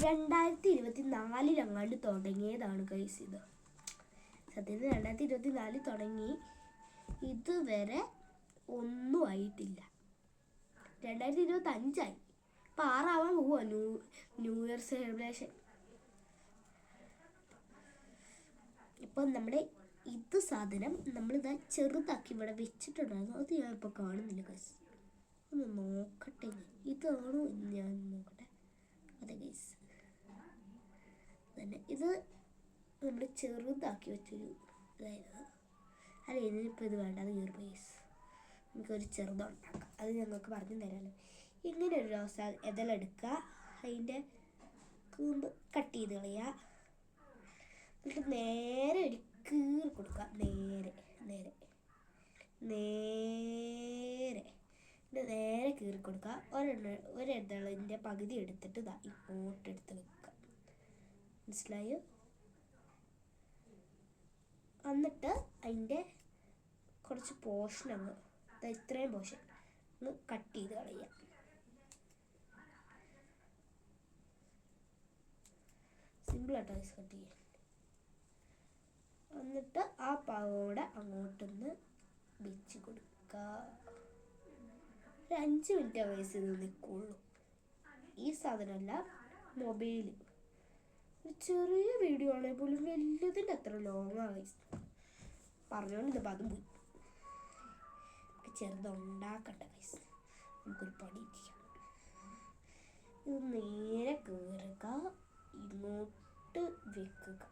2024 തുടങ്ങിയതാണ് ഗൈസ് ഇത്. സത്യത്തിൽ 2024 തുടങ്ങി, ഇതുവരെ ഒന്നും ആയിട്ടില്ല. 2025 ഇപ്പം 6 പോവുക ന്യൂ ഇയർ സെലിബ്രേഷൻ. ഇപ്പം നമ്മുടെ ഇത് സാധനം നമ്മളിതാ ചെറുതാക്കി ഇവിടെ വെച്ചിട്ടുണ്ടായിരുന്നു. അത് ഞാൻ ഇപ്പോൾ കാണുന്നില്ല ഗൈസ്. ഒന്ന് നോക്കട്ടെ, ഇതാണോ എന്ന് ഞാൻ നോക്കട്ടെ. അതെ ഗൈസ്, തന്നെ ഇത് നമ്മൾ ചെറുതാക്കി വെച്ചൊരു ഇതായിരുന്നു. അല്ല, ഇതിനിപ്പോൾ ഇത് വേണ്ട, അത് കയറിപ്പോയി ഗൈസ്. നമുക്കൊരു ചെറുതുണ്ടാക്കാം, അത് ഞങ്ങൾക്ക് പറഞ്ഞു തരാമല്ലോ. ഇങ്ങനെ ഒരു റോസ ഇതെടുക്കുക, അതിൻ്റെ കൂമ്പ് കട്ട് ചെയ്ത് കളയുക, എന്നിട്ട് നേരെ ഒരു കീറി കൊടുക്കുക. നേരെ നേരെ നേരെ നേരെ കീറി കൊടുക്കുക. ഒരിതളിൻ്റെ പകുതി എടുത്തിട്ട് ഇതാ ഇങ്ങോട്ടെടുത്ത് വെക്കുക. മനസ്സിലായോ? എന്നിട്ട് അതിൻ്റെ കുറച്ച് പോർഷൻ അങ്ങ് ഇത്രയും പോർഷൻ ഒന്ന് കട്ട് ചെയ്ത് കളയുക. സിമ്പിളായിട്ടോ കട്ട് ചെയ്യാൻ. എന്നിട്ട് ആ പാവോടെ അങ്ങോട്ടൊന്ന് വെച്ച് കൊടുക്കുക. ഒരു 5 മിനിറ്റ് വയസ്സ് ഇത് നിൽക്കുള്ളൂ. ഈ സാധനമല്ല, മൊബൈൽ ഒരു ചെറിയ വീഡിയോ ആണെങ്കിൽ പോലും വലിയതിൻ്റെ അത്ര ലോങ്ങാണ് വയസ്സ് പറഞ്ഞുകൊണ്ടിരുന്നപ്പോൾ അതും പോയി. നമുക്ക് ചെറുതുണ്ടാക്കണ്ട വയസ്സ്, നമുക്കൊരു പണി ചെയ്യാം. ഇത് നേരെ കയറുക, ഇങ്ങോട്ട് വെക്കുക,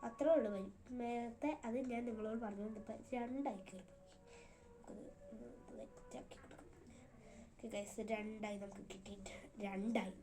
അത്രേ ഉള്ളൂ വരും. നേരത്തെ അത് ഞാൻ നിങ്ങളോട് പറഞ്ഞുകൊണ്ടിപ്പോൾ 2 ആയി കയറി വെച്ചാക്കി കൊടുക്കാം. ഗൈസ് 2 ആയി നമുക്ക് കിട്ടിയിട്ട് 2 ആയി.